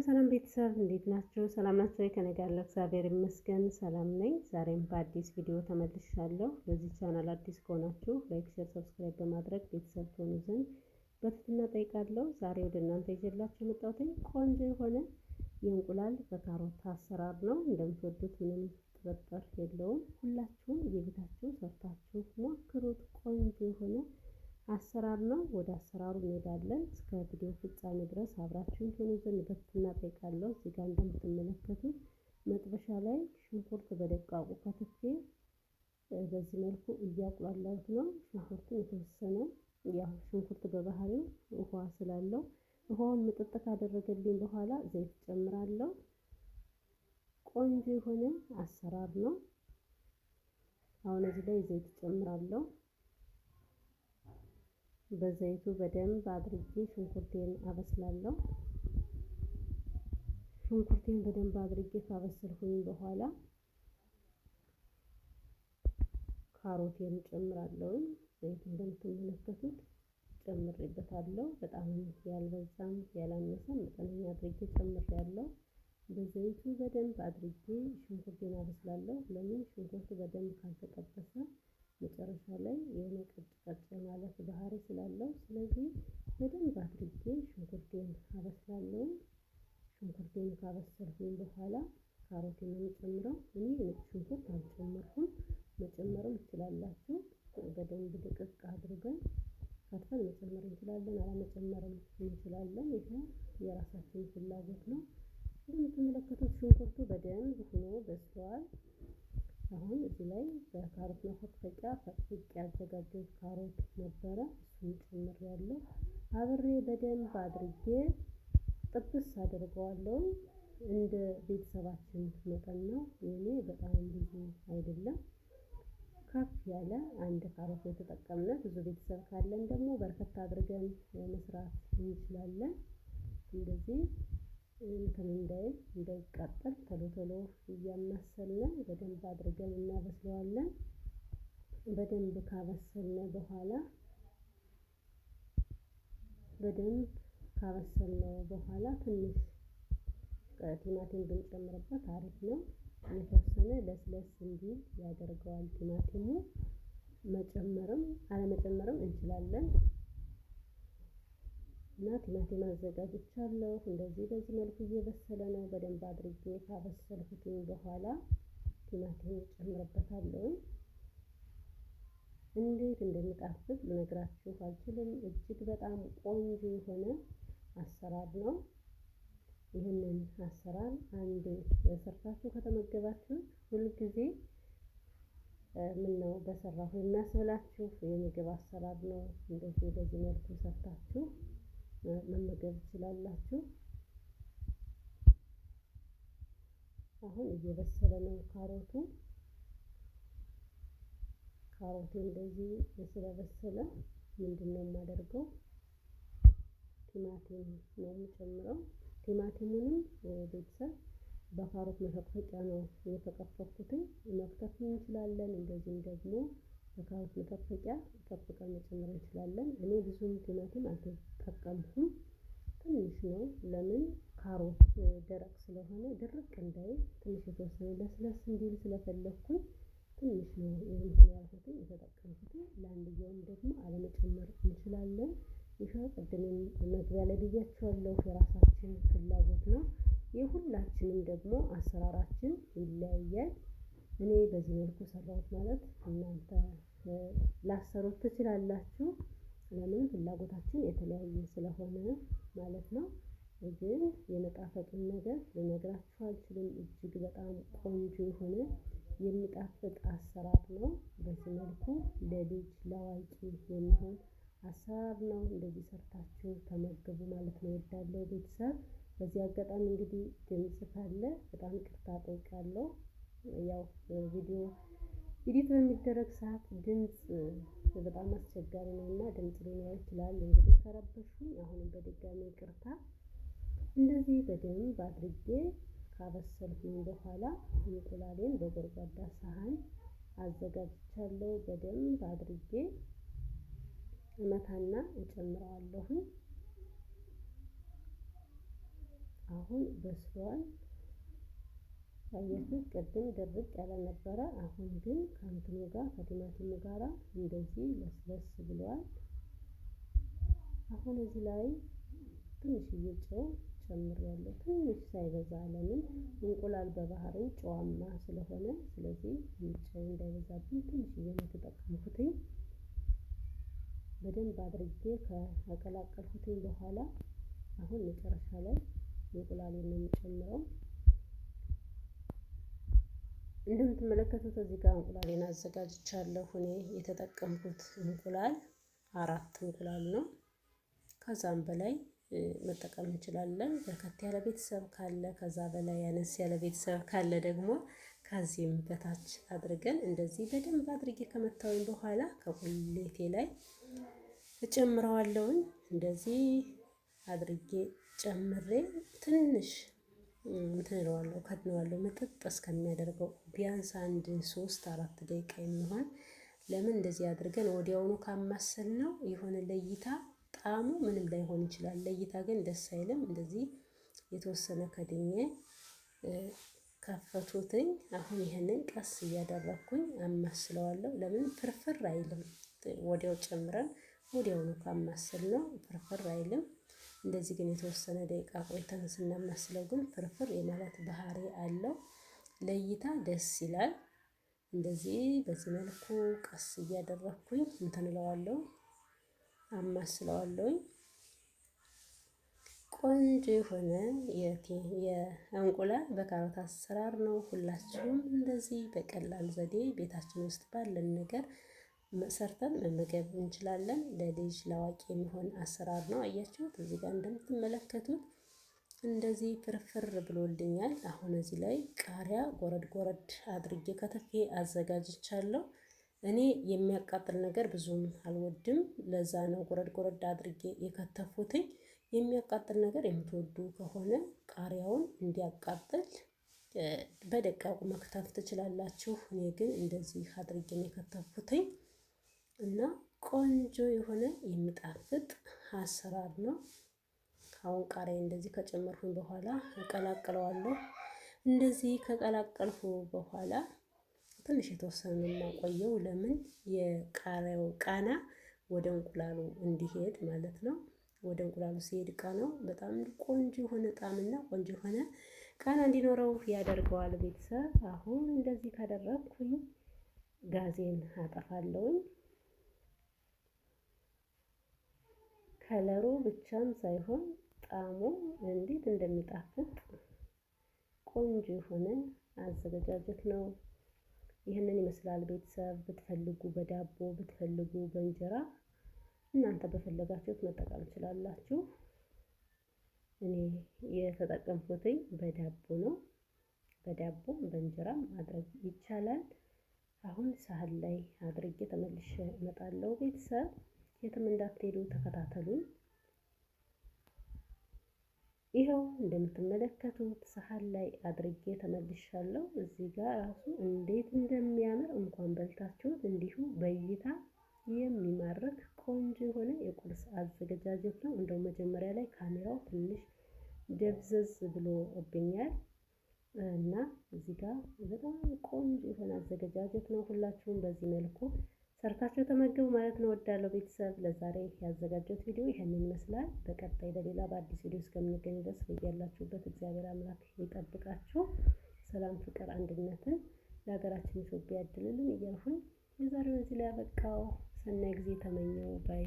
ሰላም ቤተሰብ እንዴት ናችሁ? ሰላም ናችሁ? ከኔ ጋር ያለው እግዚአብሔር ይመስገን ሰላም ነኝ። ዛሬም በአዲስ ቪዲዮ ተመልሻለሁ። ለዚህ ቻናል አዲስ ከሆናችሁ ላይክ፣ ሼር፣ ሰብስክራይብ በማድረግ ቤተሰብ ትሆኑ ዘንድ በትህትና እጠይቃለሁ። ዛሬ ወደ እናንተ ይዤላችሁ የመጣሁት ቆንጆ የሆነ የእንቁላል በካሮት አሰራር ነው። እንደምትወዱት ምንም ጥርጥር የለውም። ሁላችሁም የቤታችሁ ሰርታችሁ ሞክሩት። ቆንጆ የሆነ አሰራር ነው። ወደ አሰራሩ እንሄዳለን። እስከ ቪዲዮ ፍጻሜ ድረስ አብራችሁን ትሆኑ ዘንድ በትህትና እጠይቃለሁ። እዚህ ጋር እንደምትመለከቱት መጥበሻ ላይ ሽንኩርት በደቃቁ ከትፌ በዚህ መልኩ እያቁላላሁት ነው። ሽንኩርቱን የተወሰነ ያው ሽንኩርት በባህሪው ውሃ ስላለው ውሃውን ምጥጥ ካደረገልኝ በኋላ ዘይት ጨምራለሁ። ቆንጆ የሆነ አሰራር ነው። አሁን እዚህ ላይ ዘይት ጨምራለሁ። በዘይቱ በደንብ አድርጌ ሽንኩርቴን አበስላለሁ። ሽንኩርቴን በደንብ አድርጌ ካበሰልኩኝ በኋላ ካሮቴን ጨምራለሁ። ዘይት እንደምትመለከቱት ጨምሬበታለሁ። በጣም ያልበዛም ያላነሰም መጠነኛ አድርጌ ጨምሬያለሁ። በዘይቱ በደንብ አድርጌ ሽንኩርቴን አበስላለሁ። ለምን ሽንኩርቱ በደንብ ካልተጠበሰ መጨረሻ ላይ የሆነ ቀጭ ማለት ባህሪ ስላለው ስለዚህ በደንብ አድርጌ ሽንኩርቴን አበስላለሁ። ሽንኩርቴን ካበሰልኩኝ በኋላ ካሮቴን የምጨምረው እኔ ነጭ ሽንኩርት አልጨመርኩም፣ መጨመርም ትችላላችሁ። በደንብ ድቅቅ አድርገን ከትፈን መጨመር እንችላለን፣ አለመጨመርም እንችላለን። ይሄ የራሳችን ፍላጎት ነው። እንደምትመለከቱት ሽንኩርቱ በደንብ ሆኖ በስሏል። አሁን እዚህ ላይ በካሮት መፈቅፈቂያ ፈቅፍቄ ያዘጋጀሁት ካሮት ነበረ፣ እሱን ጨምሬያለሁ። አብሬ በደንብ አድርጌ ጥብስ አድርገዋለሁ። እንደ ቤተሰባችን መጠን ነው። የኔ በጣም ብዙ አይደለም፣ ከፍ ያለ አንድ ካሮት የተጠቀምነው። ብዙ ቤተሰብ ካለን ደግሞ በርከት አድርገን መስራት እንችላለን። እንደዚህ እንትን እንዳይቃጠል ቶሎ ቶሎ እያማሰልን በደንብ አድርገን እናበስለዋለን። በደንብ ካበሰልነው በኋላ ትንሽ ቲማቲም ብንጨምርበት አሪፍ ነው። የተወሰነ ለስለስ እንዲል ያደርገዋል ቲማቲሙ። መጨመርም አለመጨመርም እንችላለን። እና ቲማቲም አዘጋጅቻለሁ። እንደዚህ በዚህ መልኩ እየበሰለ ነው። በደንብ አድርጌ ካበሰልኩኝ በኋላ ቲማቲም ጨምርበታለሁ። እንዴት እንደሚጣፍጥ ልነግራችሁ አልችልም። እጅግ በጣም ቆንጆ የሆነ አሰራር ነው። ይህንን አሰራር አንዴ ሰርታችሁ ከተመገባችሁ ሁልጊዜ ምን ነው በሰራሁ የሚያስብላችሁ የምግብ አሰራር ነው። እንደዚህ በዚህ መልኩ ሰርታችሁ መመገብ ትችላላችሁ። አሁን እየበሰለ ነው ካሮቱ እንደዚህ ስለበሰለ ምንድነው የማደርገው? ቲማቲም ነው የምጨምረው። ቲማቲሙንም ቤተሰብ በካሮት መፈቅፈቂያ ነው የተቀፈቅኩት። መክተፍ እንችላለን። እንደዚህም ደግሞ በካሮት መፈቅፈቂያ ፈቅፍቀን መጨመር እንችላለን። እኔ ብዙም ቲማቲም አልተጠቀምኩም፣ ትንሽ ነው። ለምን ካሮት ደረቅ ስለሆነ ድርቅ እንዳይል ትንሽ የተወሰነ ለስለስ እንዲል ስለፈለኩኝ ትንሽ ነው ያልኩት የተጠቀምኩት። ለአንድየውም ደግሞ አለመጨመር እንችላለን። ይሄ ቅድም መግቢያ ላይ ብያችኋለሁ፣ የራሳችን ፍላጎት ነው። የሁላችንም ደግሞ አሰራራችን ይለያያል። እኔ በዚህ መልኩ ሰራሁት ማለት እናንተ ላሰሩት ትችላላችሁ። ለምን ፍላጎታችን የተለያየ ስለሆነ ማለት ነው። ግን የመጣፈጡን ነገር ልነግራችሁ አልችልም። እጅግ በጣም ቆንጆ የሆነ የሚጣፍጥ አሰራር ነው። በዚህ መልኩ ለልጅ ለአዋቂ የሚሆን አሰራር ነው። እንደዚህ ሰርታችሁ ተመገቡ ማለት ነው። እወዳለሁ ቤተሰብ። በዚህ አጋጣሚ እንግዲህ ድምጽ ካለ በጣም ይቅርታ ጠይቃለሁ። ያው ቪዲዮ ኤዲት በሚደረግ ሰዓት ድምጽ በጣም አስቸጋሪ ነውና ድምጽ ሊኖር ይችላል። እንግዲህ ከረበሽኩኝ አሁንም በድጋሚ ይቅርታ። እንደዚህ በደንብ አድርጌ ካበሰልኩኝ በኋላ እንቁላሌን በጎድጓዳ ሳህን አዘጋጅቻለሁ። በደንብ አድርጌ እመታና እጨምረዋለሁ። አሁን በስሏል። አያችሁት? ቅድም ድርቅ ያለ ነበረ። አሁን ግን ከእንትኑ ጋር ከቲማቲሙ ጋራ እንደዚህ ለስለስ ብሏል። አሁን እዚህ ላይ ትንሽዬ ጨው ጨምሬያለሁ፣ ትንሽ ሳይበዛ። ለምን እንቁላል በባህሪው ጨዋማ ስለሆነ፣ ስለዚህ ጨው እንዳይበዛብኝ ትንሽዬ ነው የተጠቀምኩትኝ። በደንብ አድርጌ ከቀላቀልኩትኝ በኋላ አሁን መጨረሻ ላይ እንቁላሌን ነው የምጨምረው። እንደምትመለከቱት እዚህ ጋር እንቁላሌን አዘጋጅቻለሁ። እኔ የተጠቀምኩት እንቁላል 4 እንቁላል ነው። ከዛም በላይ መጠቀም እንችላለን። በርከት ያለ ቤተሰብ ካለ፣ ከዛ በላይ ያነስ ያለ ቤተሰብ ካለ ደግሞ ከዚህም በታች አድርገን እንደዚህ በደንብ አድርጌ ከመታወኝ በኋላ ከቁሌቴ ላይ እጨምረዋለሁኝ። እንደዚህ አድርጌ ጨምሬ ትንሽ እንትን እለዋለሁ፣ ከድነዋለሁ መጠጥ እስከሚያደርገው ቢያንስ 3-4 ደቂቃ የሚሆን። ለምን እንደዚህ አድርገን ወዲያውኑ ካማሰል ነው የሆነ ለይታ ጣዕሙ ምንም ላይሆን ይችላል። ለይታ ግን ደስ አይልም። እንደዚህ የተወሰነ ከድኜ ከፈቱትኝ። አሁን ይሄንን ቀስ እያደረኩኝ አማስለዋለሁ። ለምን ፍርፍር አይልም። ወዲያው ጨምረን ወዲያውኑ ካማሰል ነው ፍርፍር አይልም። እንደዚህ ግን የተወሰነ ደቂቃ ቆይተን ስናማስለው ግን ፍርፍር የማለት ባህሪ አለው። ለይታ ደስ ይላል። እንደዚህ በዚህ መልኩ ቀስ እያደረኩኝ እንትን እለዋለሁ፣ አማስለዋለሁኝ። ቆንጆ የሆነ የእንቁላል በካሮት አሰራር ነው። ሁላችሁም እንደዚህ በቀላል ዘዴ ቤታችን ውስጥ ባለን ነገር ሰርተን መመገብ እንችላለን። ለልጅ ለአዋቂ የሚሆን አሰራር ነው። አያችሁት? እዚህ ጋር እንደምትመለከቱት እንደዚህ ፍርፍር ብሎልኛል። አሁን እዚህ ላይ ቃሪያ ጎረድ ጎረድ አድርጌ ከተፌ አዘጋጅቻለሁ። እኔ የሚያቃጥል ነገር ብዙም አልወድም። ለዛ ነው ጎረድ ጎረድ አድርጌ የከተፉትኝ። የሚያቃጥል ነገር የምትወዱ ከሆነ ቃሪያውን እንዲያቃጥል በደቃቁ መክተፍ ትችላላችሁ። እኔ ግን እንደዚህ አድርጌ ነው የከተፉትኝ እና ቆንጆ የሆነ የሚጣፍጥ አሰራር ነው። አሁን ቃሪያ እንደዚህ ከጨመርኩኝ በኋላ እቀላቅለዋለሁ። እንደዚህ ከቀላቀልኩ በኋላ ትንሽ የተወሰነ የማቆየው፣ ለምን የቃሪያው ቃና ወደ እንቁላሉ እንዲሄድ ማለት ነው። ወደ እንቁላሉ ሲሄድ ቃናው በጣም ቆንጆ የሆነ ጣዕምና ቆንጆ የሆነ ቃና እንዲኖረው ያደርገዋል። ቤተሰብ አሁን እንደዚህ ካደረኩኝ ጋዜን አጠፋለሁኝ። ከለሩ ብቻም ሳይሆን ጣዕሙ እንዴት እንደሚጣፍጥ ቆንጆ የሆነ አዘገጃጀት ነው። ይህንን ይመስላል ቤተሰብ። ብትፈልጉ በዳቦ ብትፈልጉ በእንጀራ እናንተ በፈለጋችሁት መጠቀም ትችላላችሁ። እኔ የተጠቀምኩትኝ በዳቦ ነው። በዳቦ በእንጀራም ማድረግ ይቻላል። አሁን ሳህን ላይ አድርጌ ተመልሼ እመጣለሁ። ቤተሰብ የትም እንዳትሄዱ ተከታተሉኝ። ይኸው እንደምትመለከቱት ሳህን ላይ አድርጌ ተመልሻለሁ። እዚህ ጋር ራሱ እንዴት እንደሚያምር እንኳን በልታችሁት እንዲሁ በእይታ የሚማርክ ቆንጆ የሆነ የቁርስ አዘገጃጀት ነው። እንደው መጀመሪያ ላይ ካሜራው ትንሽ ደብዘዝ ብሎብኛል እና እዚህ ጋር በጣም ቆንጆ የሆነ አዘገጃጀት ነው። ሁላችሁም በዚህ መልኩ ሰርታችሁ ተመገቡ ማለት ነው። ወዳለው ቤተሰብ ለዛሬ ያዘጋጀሁት ቪዲዮ ይሄንን ይመስላል። በቀጣይ በሌላ በአዲስ ቪዲዮ እስከምንገኝ ድረስ በያላችሁበት እግዚአብሔር አምላክ ይጠብቃችሁ። ሰላም፣ ፍቅር፣ አንድነትን ለሀገራችን ኢትዮጵያ ያድልልን እያልኩኝ የዛሬውን እዚህ ላይ ያበቃው። ሰናይ ጊዜ ተመኘው ባይ